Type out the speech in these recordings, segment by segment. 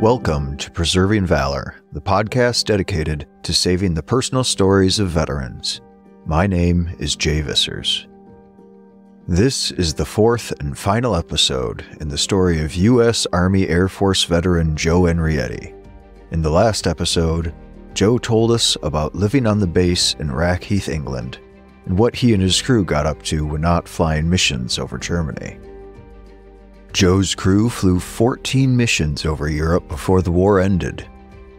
Welcome to Preserving Valor, the podcast dedicated to saving the personal stories of veterans. My name is Jay Vissers. This is the fourth and final episode in the story of U.S. Army Air Force veteran Joe Enrietti. In the last episode, Joe told us about living on the base in Rackheath, England, and what he and his crew got up to when not flying missions over Germany. Joe's crew flew 14 missions over Europe before the war ended.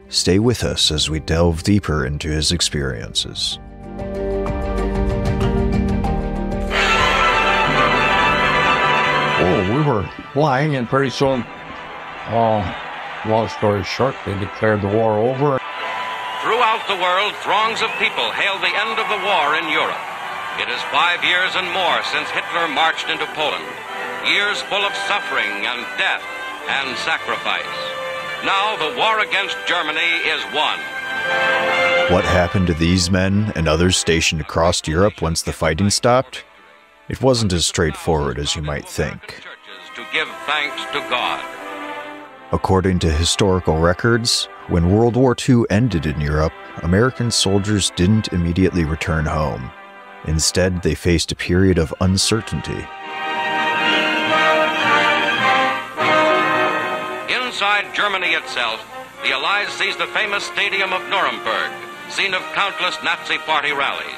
Stay with us as we delve deeper into his experiences. We were flying, and pretty soon, long story short, they declared the war over. Throughout the world, throngs of people hailed the end of the war in Europe. It is 5 years and more since Hitler marched into Poland. Years full of suffering and death and sacrifice. Now the war against Germany is won. What happened to these men and others stationed across Europe once the fighting stopped? It wasn't as straightforward as you might think. To give thanks to God. According to historical records, when World War II ended in Europe, American soldiers didn't immediately return home. Instead, they faced a period of uncertainty. Inside Germany itself, the Allies seized the famous stadium of Nuremberg, scene of countless Nazi party rallies.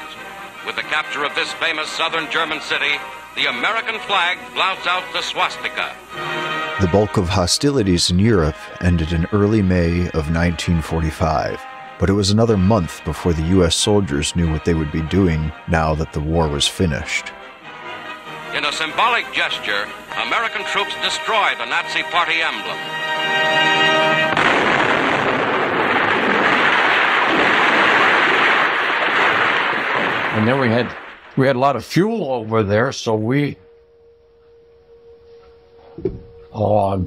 With the capture of this famous southern German city, the American flag flouts out the swastika. The bulk of hostilities in Europe ended in early May of 1945, but it was another month before the U.S. soldiers knew what they would be doing now that the war was finished. In a symbolic gesture, American troops destroyed the Nazi party emblem. And then we had a lot of fuel over there, so our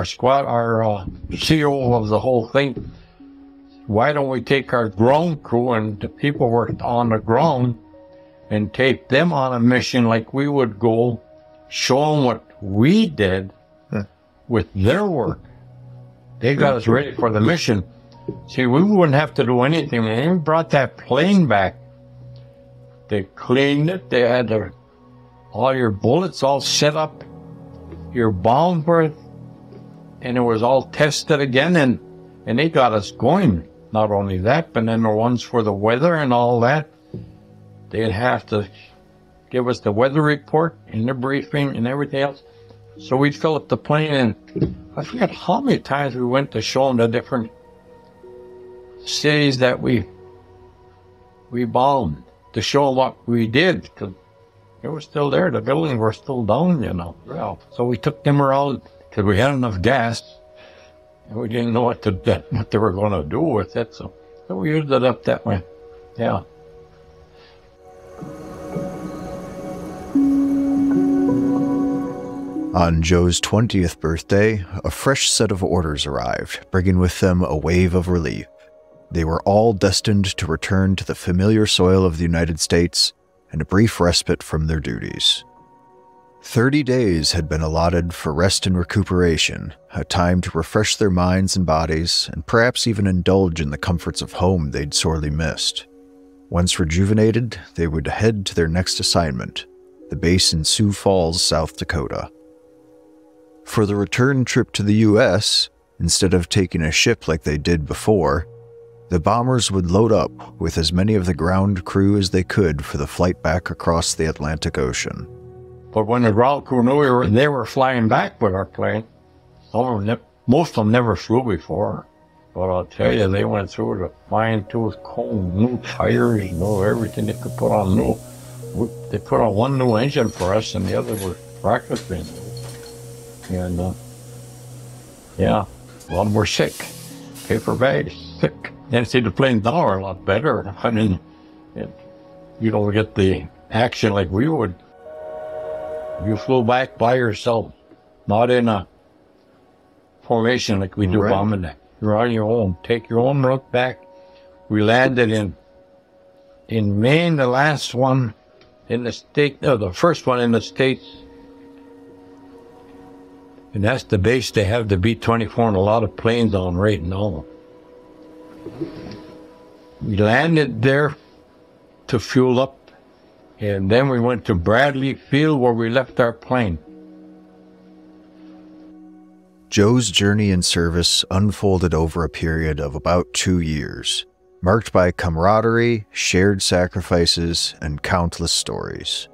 squad, our CEO of the whole thing, why don't we take our ground crew and the people worked on the ground and take them on a mission like we would go, show them what we did with their work. They got us ready for the mission. See, we wouldn't have to do anything. When we brought that plane back, they cleaned it. They had all your bullets all set up, your bomb berth, and it was all tested again, and they got us going. Not only that, but then the ones for the weather and all that, they'd have to give us the weather report and the briefing and everything else. So we'd fill up the plane, and I forget how many times we went to show them the different cities that we bombed, to show them what we did, because it was still there. The buildings were still down, you know. Well, so we took them around because we had enough gas, and we didn't know what they were going to do with it. So we used it up that way. Yeah. On Joe's 20th birthday, a fresh set of orders arrived, bringing with them a wave of relief. They were all destined to return to the familiar soil of the United States and a brief respite from their duties. 30 days had been allotted for rest and recuperation, a time to refresh their minds and bodies, and perhaps even indulge in the comforts of home they'd sorely missed. Once rejuvenated, they would head to their next assignment, the base in Sioux Falls, South Dakota. For the return trip to the U.S., instead of taking a ship like they did before, the bombers would load up with as many of the ground crew as they could for the flight back across the Atlantic Ocean. But when the ground crew knew they were flying back with our plane, most of them never flew before. But I'll tell you, they went through the fine-tooth comb, new tires, everything they could put on new. They put on one new engine for us, and the other was practice engines. And, yeah, well, we're sick. Paper bags, sick. And see, the planes now are a lot better. I mean, you don't get the action like we would. You flew back by yourself, not in a formation like we do bombing that. You're on your own. Take your own route back. We landed in Maine, the last one in the state, no, the first one in the States And that's the base they have the B-24 and a lot of planes on right now. We landed there to fuel up, and then we went to Bradley Field where we left our plane. Joe's journey in service unfolded over a period of about 2 years, marked by camaraderie, shared sacrifices, and countless stories.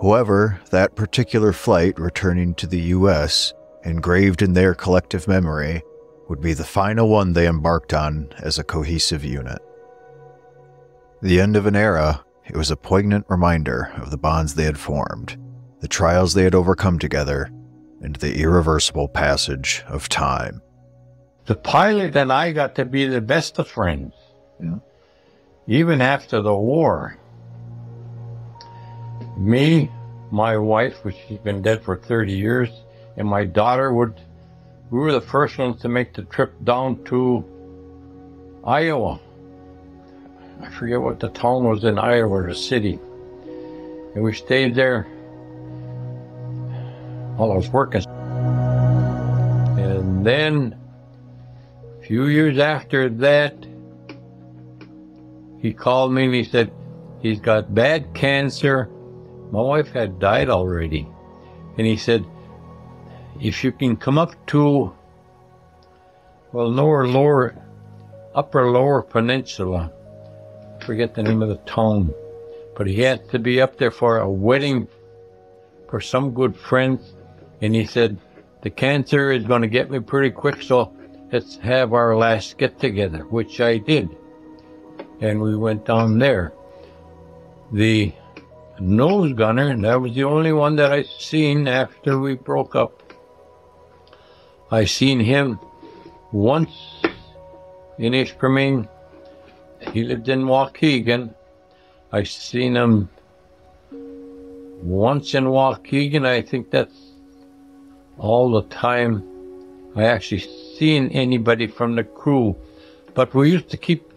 However, that particular flight returning to the U.S., engraved in their collective memory, would be the final one they embarked on as a cohesive unit. The end of an era, it was a poignant reminder of the bonds they had formed, the trials they had overcome together, and the irreversible passage of time. The pilot and I got to be the best of friends, even after the war. Me, my wife, which she's been dead for 30 years, and my daughter we were the first ones to make the trip down to Iowa. I forget what the town was in Iowa, or the city. And we stayed there while I was working. And then, a few years after that, he called me and he said, he's got bad cancer. My wife had died already. And he said, if you can come up to, well, upper lower peninsula, I forget the name of the town, but he had to be up there for a wedding for some good friends. And he said, the cancer is going to get me pretty quick, so let's have our last get-together, which I did. And we went down there. The nose gunner, and that was the only one that I seen after we broke up. I seen him once in Ishpeming. He lived in Waukegan. I seen him once in Waukegan. I think that's all the time I actually seen anybody from the crew. But we used to keep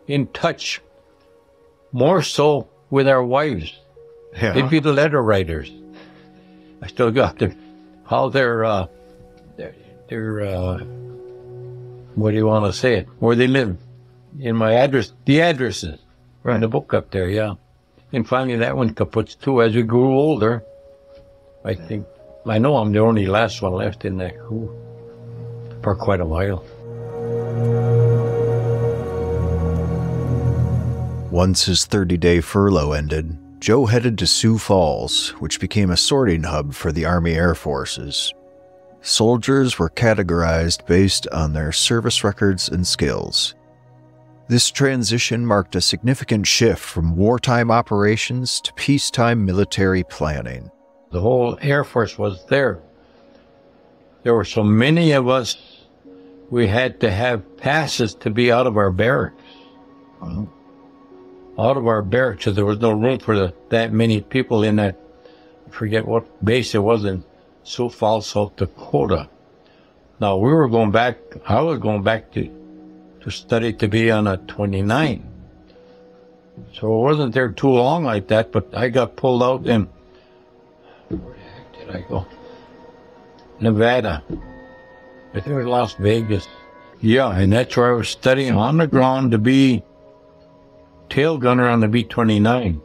in touch more so with our wives. Yeah. They'd be the letter writers. I still got how their what do you want to say it? Where they live. In my address, the addresses. Right. In the book up there, yeah. And finally that went kaput too as we grew older. I know I'm the only last one left in that crew for quite a while. Once his 30-day furlough ended, Joe headed to Sioux Falls, which became a sorting hub for the Army Air Forces. Soldiers were categorized based on their service records and skills. This transition marked a significant shift from wartime operations to peacetime military planning. The whole Air Force was there. There were so many of us, we had to have passes to be out of our barracks. Out of our barracks, so there was no room for that many people in that, I forget what base it was in Sioux Falls, South Dakota. Now, I was going back to study to be on a 29. So it wasn't there too long like that, but I got pulled out in, where the heck did I go? Nevada. I think it was Las Vegas. Yeah, and that's where I was studying on the ground to be tail gunner on the B-29.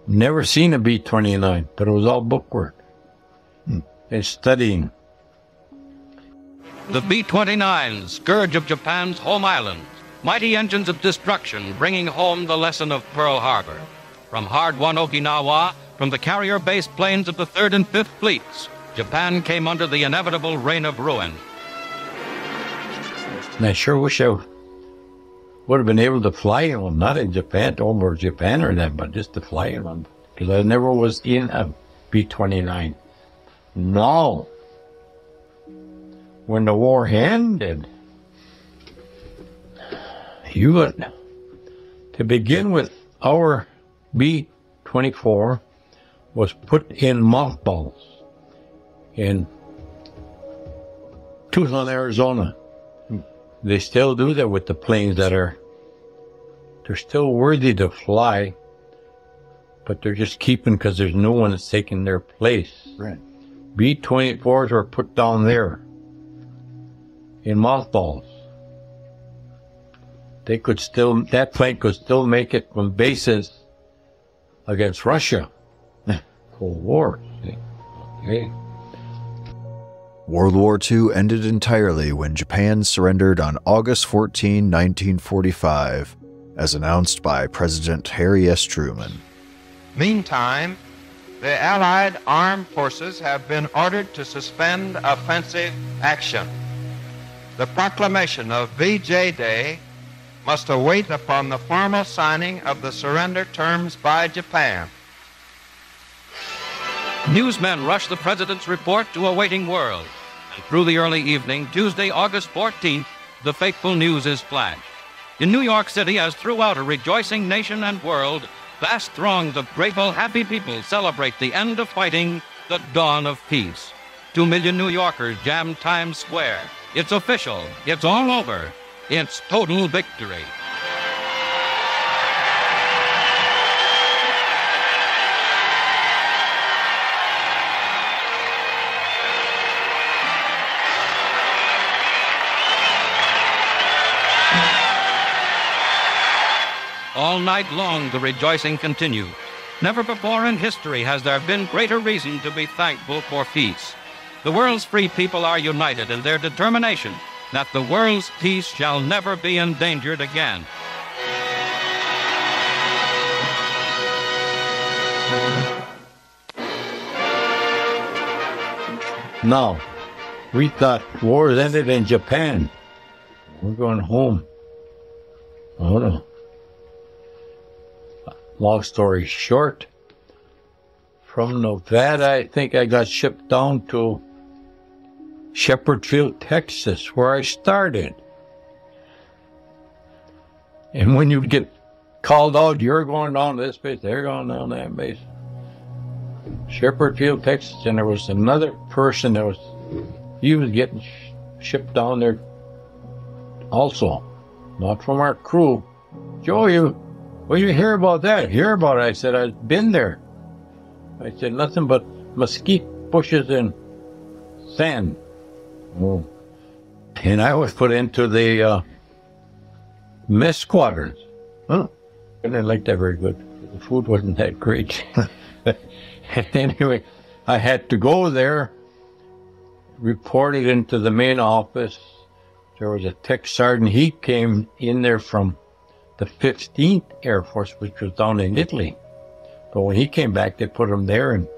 Never seen a B-29, but it was all bookwork and studying. The B-29, scourge of Japan's home islands, mighty engines of destruction bringing home the lesson of Pearl Harbor. From hard-won Okinawa, from the carrier-based planes of the 3rd and 5th Fleets, Japan came under the inevitable reign of ruin. And I sure wish I would have been able to fly in one, not in Japan, over Japan or that, but just to fly in one, because I never was in a B-29. No. When the war ended, to begin with, our B-24 was put in mothballs in Tucson, Arizona. They still do that with the planes they're still worthy to fly, but they're just keeping because there's no one that's taking their place. Right. B-24s were put down there in mothballs. That plane could still make it from bases against Russia. Cold War. Okay. World War II ended entirely when Japan surrendered on August 14, 1945, as announced by President Harry S. Truman. Meantime, the Allied armed forces have been ordered to suspend offensive action. The proclamation of VJ Day must await upon the formal signing of the surrender terms by Japan. Newsmen rushed the president's report to a waiting world. Through the early evening, Tuesday, August 14th, the fateful news is flashed. In New York City, as throughout a rejoicing nation and world, vast throngs of grateful, happy people celebrate the end of fighting, the dawn of peace. 2 million New Yorkers jam Times Square. It's official. It's all over. It's total victory. All night long, the rejoicing continued. Never before in history has there been greater reason to be thankful for peace. The world's free people are united in their determination that the world's peace shall never be endangered again. Now, we thought wars ended in Japan. We're going home. Oh no. Long story short, from Nevada, I think I got shipped down to Shepherd Field, Texas, where I started. And when you get called out, you're going down to this base, they're going down to that base. Shepherd Field, Texas, and there was another person he was getting shipped down there also, not from our crew. Joe, what do you hear about that? Hear about it? I said, I've been there. I said, nothing but mesquite bushes and sand. Oh. And I was put into the mess squadrons. Huh. I didn't like that very good. The food wasn't that great. And anyway, I had to go there, reported into the main office. There was a tech sergeant. He came in there from the 15th Air Force, which was down in Italy. But when he came back, they put him there, and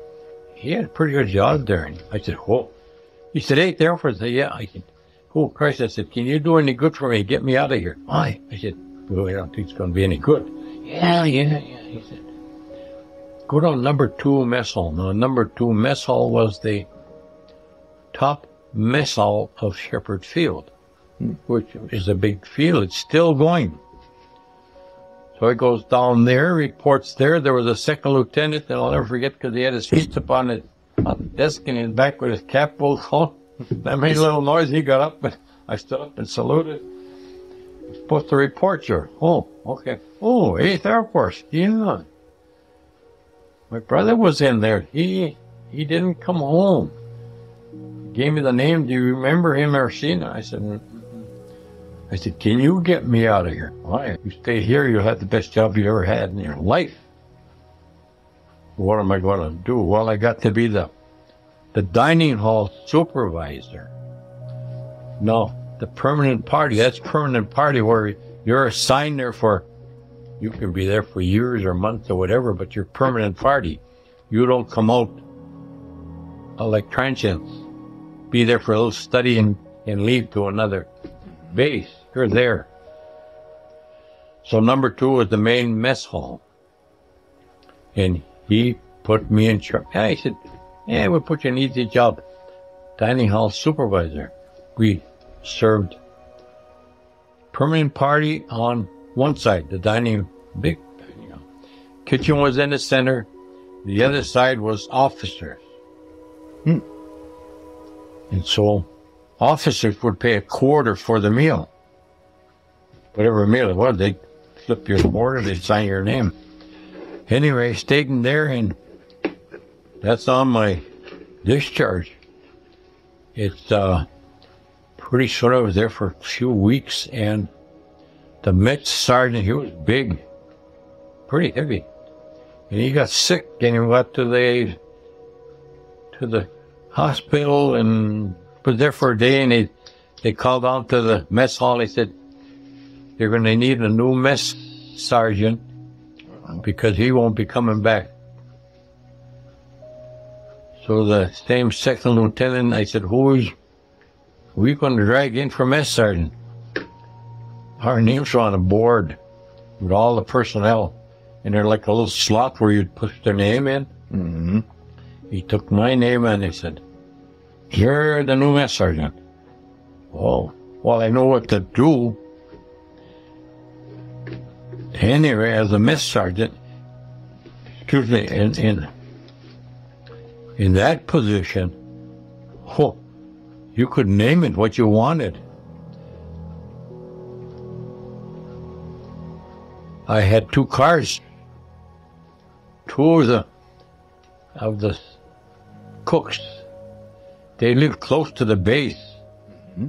he had a pretty good job there. And I said, whoa. He said, 8th Air Force. I said, yeah. I said, oh, Christ. I said, can you do any good for me? Get me out of here. Why? I said, well, I don't think it's going to be any good. Yeah. He said, go to number 2 mess hall. Now, number 2 mess hall was the top mess hall of Shepherd Field, which is a big field. It's still going. So he goes down there, reports there. There was a second lieutenant, and I'll never forget, because he had his feet up on the desk in his back with his cap pulled on. That made a little noise. He got up, and I stood up and saluted. You're supposed to report you. Oh, okay. Oh, 8th Air Force. Yeah. My brother was in there. He didn't come home. He gave me the name. Do you remember him or seen it? I said, can you get me out of here? Why? If you stay here, you'll have the best job you ever had in your life. What am I going to do? Well, I got to be the dining hall supervisor. No, the permanent party. That's permanent party where you're assigned there for, you can be there for years or months or whatever, but you're permanent party. You don't come out like transients. Be there for a little study and leave to another base. You're there. So number 2 was the main mess hall. And he put me in charge. I said, yeah, we'll put you in an easy job. Dining hall supervisor. We served permanent party on one side, the big dining hall. Kitchen was in the center. The other side was officers. And so officers would pay a quarter for the meal. Whatever meal it was, they'd flip your quarter, they'd sign your name. Anyway, stayed in there, and that's on my discharge. It's pretty soon I was there for a few weeks, and the med sergeant, he was big, pretty heavy, and he got sick, and he went to the hospital and was there for a day, and they called down to the mess hall. They said, "You're going to need a new mess sergeant because he won't be coming back." So the same second lieutenant, I said, who are we going to drag in for mess sergeant? Our names were on a board with all the personnel, and they're like a little slot where you'd push their name in. Mm-hmm. He took my name and he said, "You're the new mess sergeant." Oh, well, I know what to do. Anyway, as a mess sergeant, excuse me, in that position, oh, you could name it what you wanted. I had 2 cars. 2 of the cooks, they lived close to the base. Mm-hmm.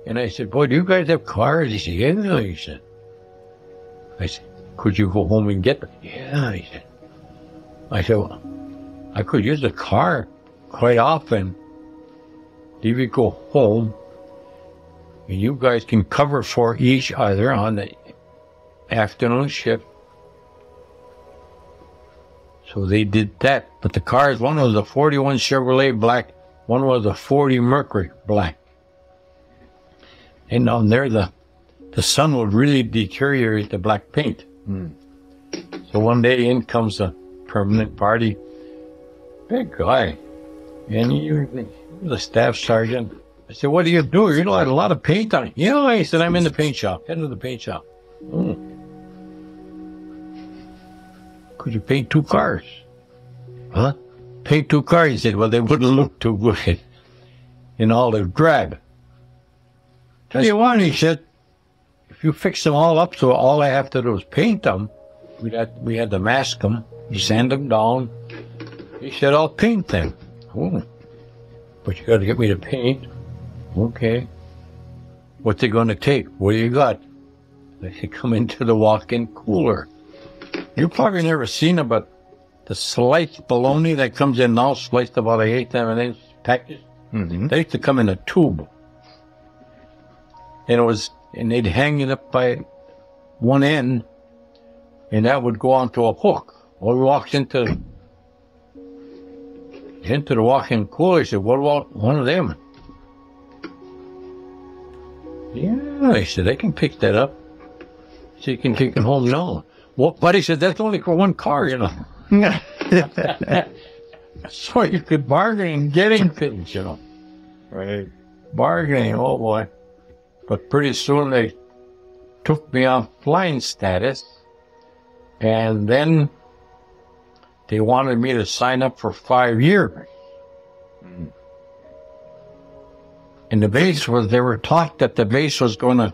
And I said, "Boy, do you guys have cars?" He said, "Yeah." He said, I said, "Could you go home and get them?" "Yeah." He said. I said, "Well, I could use the car quite often. If you go home, and you guys can cover for each other on the afternoon shift." So they did that. But the cars, one was a 41 Chevrolet black, one was a 40 Mercury black. And down there, the sun would really deteriorate the black paint. Mm. So one day in comes a permanent party, big guy, and he was a staff sergeant. I said, "What do you do? You know, had a lot of paint on it." "Yeah," he said, "I'm in the paint shop, head of the paint shop." "Could you paint 2 cars?" "Huh? Paint 2 cars?" He said, "Well, they wouldn't look too good in all the drab." "Tell you what," he said, "if you fix them all up so all I have to do is paint them, we had to mask them, sand them down." He said, "I'll paint them." "Oh, but you got to get me to paint." "Okay. What's it going to take? What do you got?" They said, "Come into the walk-in cooler." You've probably never seen it, but the sliced bologna that comes in now, sliced about 1/8 of an inch package, they used to come in a tube. And they'd hang it up by one end, and that would go onto a hook. Well, he walks into the walk-in cooler. He said, "What about one of them?" "Yeah," he said, "I can pick that up. So you can take it home now." "Well, but," he said, "that's only for 1 car, you know." So you could bargain and getting things, you know. Right. Bargaining, oh boy. But pretty soon they took me off flying status, and then they wanted me to sign up for 5 years. And the base they were taught that the base was going to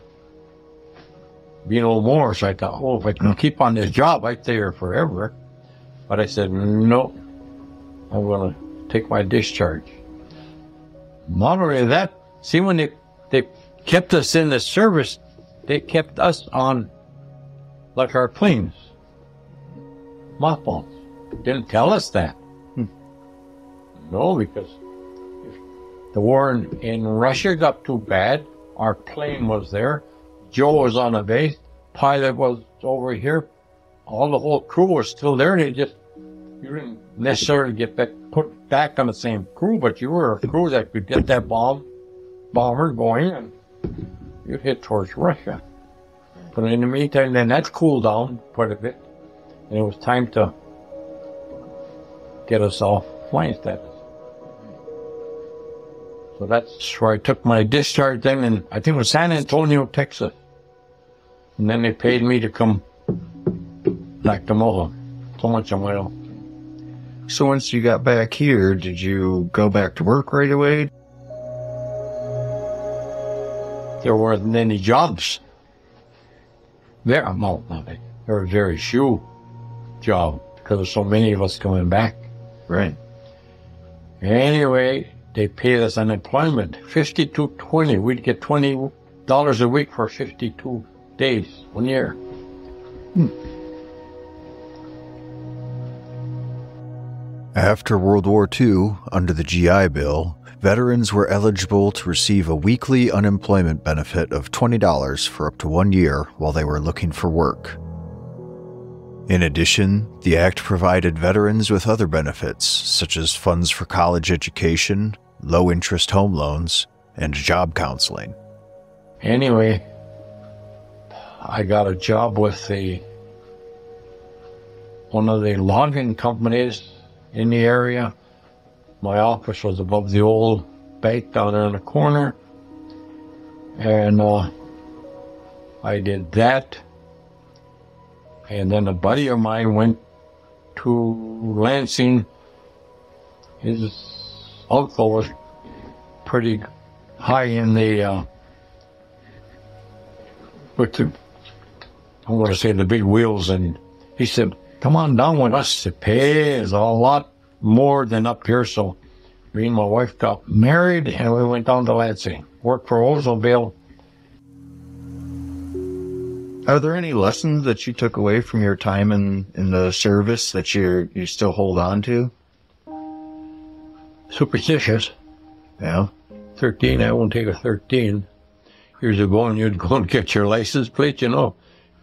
be no more. So I thought, oh, if I can keep on this job, I'd stay here forever. But I said, no, I'm going to take my discharge. Not only that, see, when they kept us in the service, they kept us on like our planes, mothballs. Didn't tell us that. No, because if the war in Russia got too bad, our plane was there. Joe was on the base. Pilot was over here. The whole crew was still there. You didn't necessarily get put back on the same crew, but you were a crew that could get that bomber going, and you'd hit towards Russia. But in the meantime, then that cooled down quite a bit, and it was time to get us off flying status. So that's where I took my discharge then, and I think it was San Antonio, Texas. And then they paid me to come back to Mohawk. So much on my own. So once you got back here, did you go back to work right away? There weren't any jobs. There were very few jobs because of so many of us coming back. Right. Anyway, they paid us unemployment, $52.20. We'd get $20 a week for 52 days, 1 year. After World War II, under the GI Bill, veterans were eligible to receive a weekly unemployment benefit of $20 for up to 1 year while they were looking for work. In addition, the Act provided veterans with other benefits, such as funds for college education, low-interest home loans, and job counseling. Anyway, I got a job with one of the logging companies in the area. My office was above the old bank down there in the corner. And I did that. And then a buddy of mine went to Lansing. His uncle was pretty high in the, I'm going to say the big wheels. And he said, come on down with us. The pay is a lot more than up here. So me and my wife got married and we went down to Lansing. Worked for Oldsmobile. Are there any lessons that you took away from your time in the service that you still hold on to? Superstitious. Yeah. 13, I won't take a 13. Years ago, and you'd go and get your license plate, you know.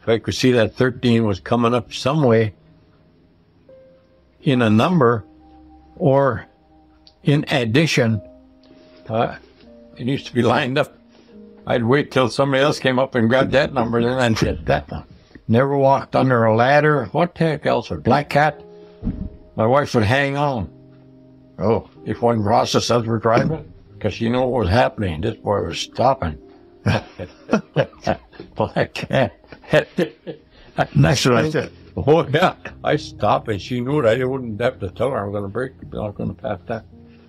If I could see that 13 was coming up some way in a number or in addition, it used to be lined up. I'd wait till somebody else came up and grabbed that number, then I'd hit that one. Never walked under a ladder. What the heck else? A black cat? My wife would hang on. Oh, if one crossed us as we're driving, because she knew what was happening. This boy was stopping. Black cat. That's what I said. Oh, yeah. I stopped, and she knew it. I wouldn't have to tell her I'm going to brake. I'm not going to pass that.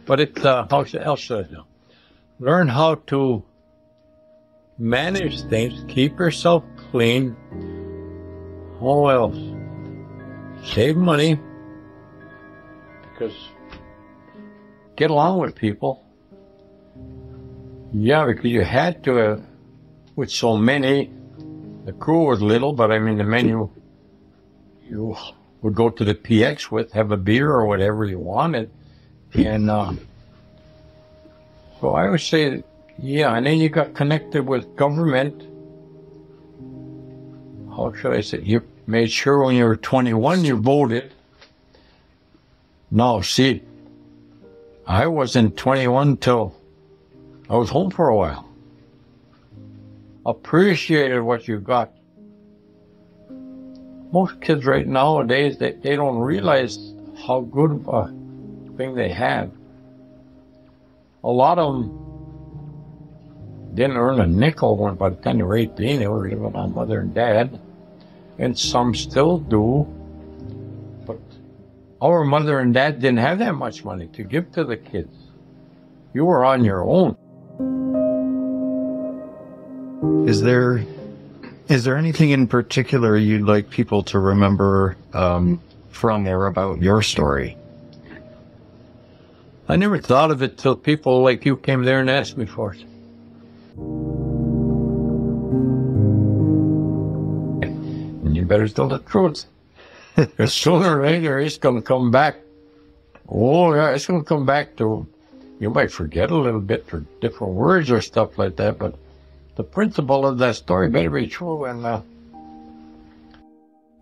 But it's, how else should I do? Learn how to manage things, keep yourself clean. Oh, what else? Save money, because get along with people. Yeah, because you had to, with so many. The crew was little, but I mean the men you would go to the PX with, have a beer or whatever you wanted. And so I would say, yeah, and then you got connected with government. How should I say? You made sure when you were 21 you voted. No, see, I wasn't 21 till I was home for a while. Appreciated what you got. Most kids right nowadays, they don't realize how good of a thing they have. A lot of them didn't earn a nickel when by the time they were 18, they were living on mother and dad. And some still do. But our mother and dad didn't have that much money to give to the kids. You were on your own. Is there anything in particular you'd like people to remember from there about your story? I never thought of it till people like you came there and asked me for it. And you better tell the truth. Sooner or later, it's going to come back. Oh, yeah, it's going to come back to, you might forget a little bit for different words or stuff like that, but the principle of that story better be true. And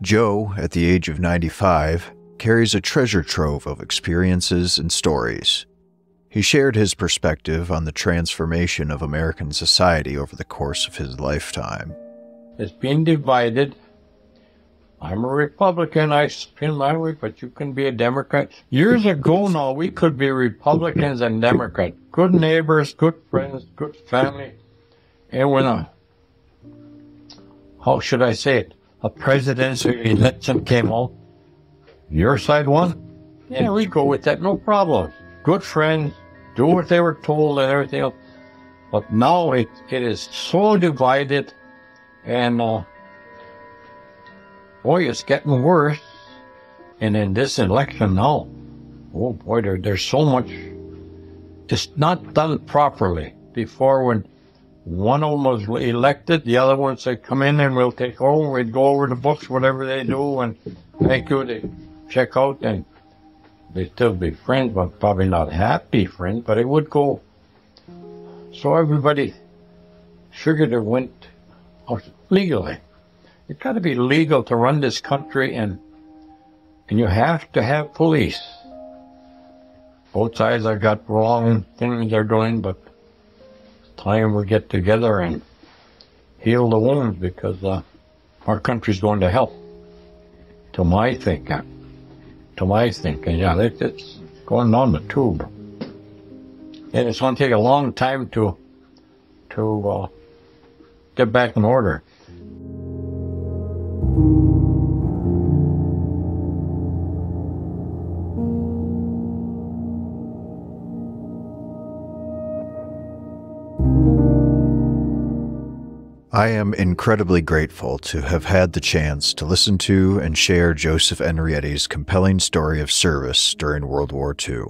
Joe, at the age of 95, carries a treasure trove of experiences and stories. He shared his perspective on the transformation of American society over the course of his lifetime. It's been divided. I'm a Republican, I spin my way, but you can be a Democrat. Years ago now, we could be Republicans and Democrats. Good neighbors, good friends, good family. And when how should I say it, a presidential election came out, your side won? Yeah, we go with that, no problem. Good friends, do what they were told and everything else. But now it is so divided, and boy, it's getting worse. And in this election now, oh boy, there's so much it's not done properly. Before, when one of them was elected, the other ones said, come in and we'll take over. We'd go over the books, whatever they do, and thank you. They check out, and they'd still be friends, but probably not happy friends, but it would go. So everybody figured it went legally. It's got to be legal to run this country, and you have to have police. Both sides have got wrong things they're doing, but it's time we get together and heal the wounds, because our country's going to help. To my thinking, yeah, it's going down the tube. And it's going to take a long time to get back in order. I am incredibly grateful to have had the chance to listen to and share Joseph Enrietti's compelling story of service during World War II.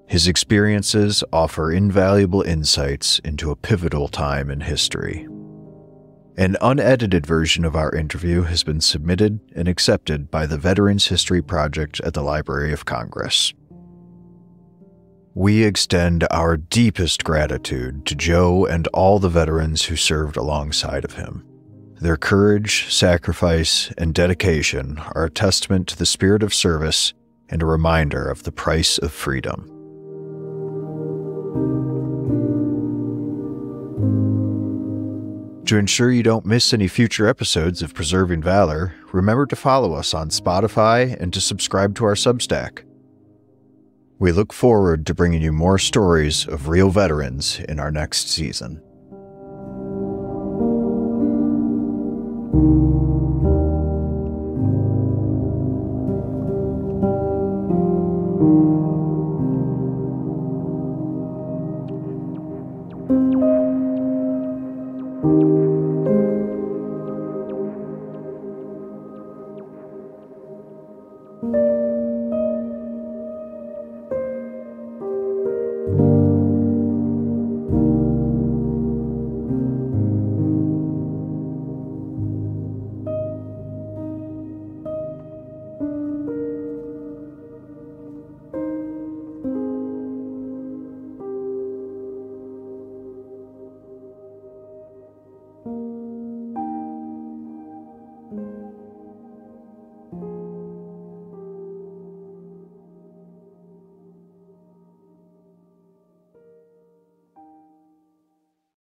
His experiences offer invaluable insights into a pivotal time in history. An unedited version of our interview has been submitted and accepted by the Veterans History Project at the Library of Congress. We extend our deepest gratitude to Joe and all the veterans who served alongside of him. Their courage, sacrifice, and dedication are a testament to the spirit of service and a reminder of the price of freedom. To ensure you don't miss any future episodes of Preserving Valor, remember to follow us on Spotify and to subscribe to our Substack. We look forward to bringing you more stories of real veterans in our next season.